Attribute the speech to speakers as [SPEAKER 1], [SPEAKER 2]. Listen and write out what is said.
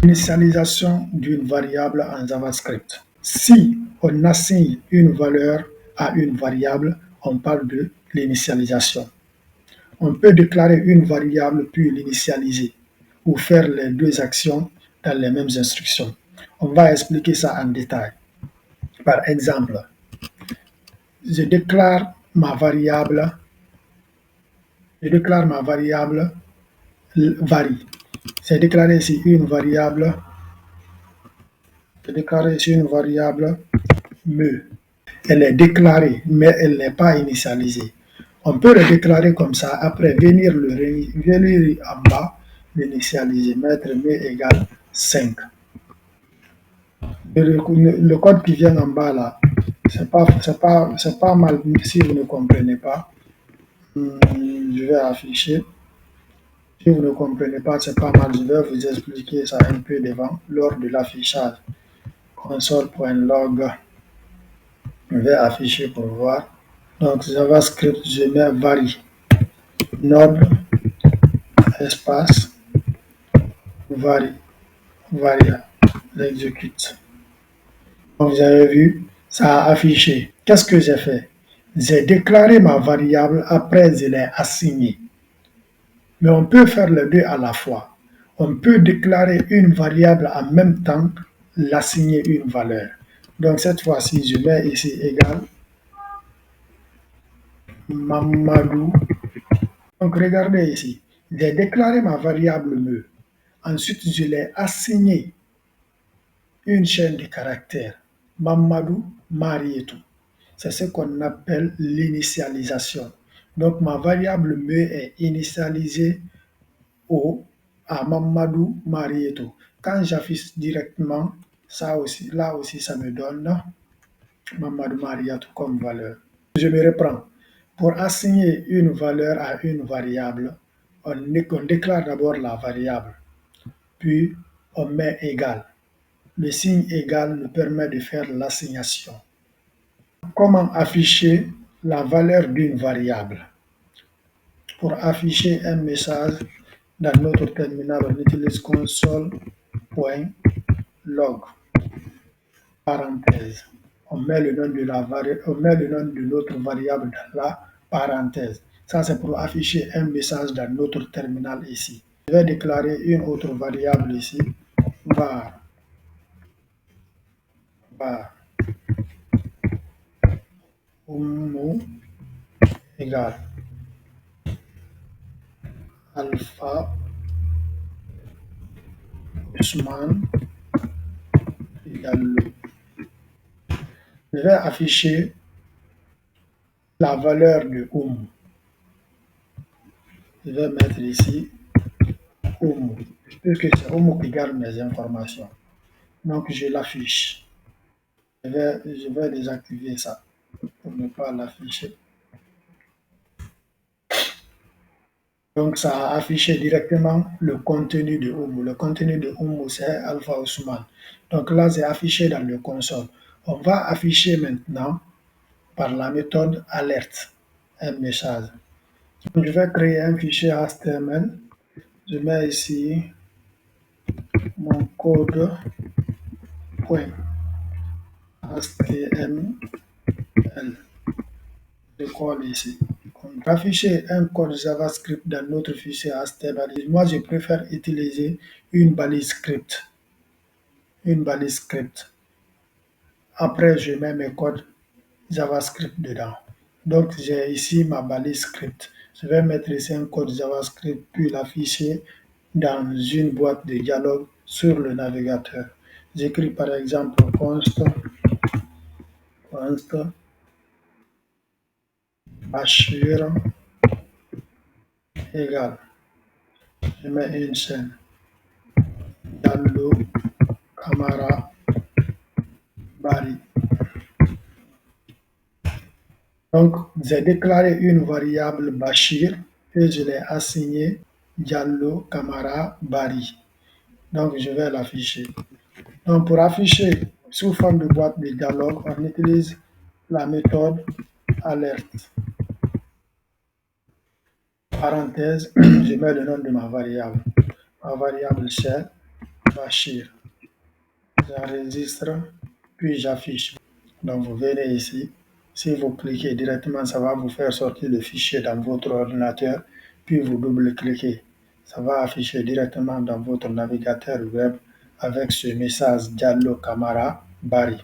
[SPEAKER 1] Initialisation d'une variable en JavaScript. Si on assigne une valeur à une variable, on parle de l'initialisation. On peut déclarer une variable puis l'initialiser ou faire les deux actions dans les mêmes instructions. On va expliquer ça en détail. Par exemple, je déclare ma variable, varie. J'ai déclaré ici une variable, me. Elle est déclarée, mais elle n'est pas initialisée. On peut le déclarer comme ça, après venir en bas, l'initialiser, mettre me égale 5. Le code qui vient en bas là, c'est pas mal si vous ne comprenez pas. Je vais afficher. Si vous ne comprenez pas, c'est pas mal. Je vais vous expliquer ça un peu devant lors de l'affichage. Console.log. Je vais afficher pour voir. Donc JavaScript, je mets varie. Node, espace, varie. Varia. J'exécute. Comme vous avez vu, ça a affiché. Qu'est-ce que j'ai fait? J'ai déclaré ma variable, après je l'ai assignée. Mais on peut faire les deux à la fois. On peut déclarer une variable en même temps, l'assigner une valeur. Donc cette fois-ci, je mets ici égal Mamadou. Donc regardez ici, j'ai déclaré ma variable me. Ensuite, je l'ai assigné une chaîne de caractères. Mamadou Marietou. C'est ce qu'on appelle l'initialisation. Donc ma variable me est initialisée à Mamadou Marietou. Quand j'affiche directement, ça aussi, là aussi, ça me donne Mamadou Marietou comme valeur. Je me reprends. Pour assigner une valeur à une variable, on déclare d'abord la variable, puis on met égal. Le signe égal nous permet de faire l'assignation. Comment afficher la valeur d'une variable? Pour afficher un message dans notre terminal, on utilise console.log, parenthèse. On met le nom de notre variable dans la parenthèse. Ça, c'est pour afficher un message dans notre terminal ici. Je vais déclarer une autre variable ici, var mot égale alpha Ousmane égale. Je vais afficher la valeur de Je vais mettre ici puisque c'est qui garde mes informations. Donc je l'affiche. Je vais désactiver ça pour ne pas l'afficher. Donc ça a affiché directement le contenu de Oumu. Le contenu de Oumu, c'est Alpha Ousmane. Donc là, c'est affiché dans le console. On va afficher maintenant par la méthode alerte un message. Donc, je vais créer un fichier HTML. Je mets ici mon code .html. Je colle ici. On va afficher un code JavaScript dans notre fichier HTML. Moi, je préfère utiliser une balise script. Après, je mets mes codes JavaScript dedans. Donc, j'ai ici ma balise script. Je vais mettre ici un code JavaScript, puis l'afficher dans une boîte de dialogue sur le navigateur. J'écris par exemple const Bashir égale. Je mets une chaîne. Diallo Camara Bari. Donc, j'ai déclaré une variable Bashir et je l'ai assignée Diallo Camara Bari. Donc, je vais l'afficher. Donc, pour afficher sous forme de boîte de dialogue, on utilise la méthode alerte. Parenthèse, je mets le nom de ma variable. Ma variable c'est Bachir. J'enregistre, puis j'affiche. Donc vous venez ici. Si vous cliquez directement, ça va vous faire sortir le fichier dans votre ordinateur, puis vous double-cliquez. Ça va afficher directement dans votre navigateur web avec ce message Diallo Camara Bari.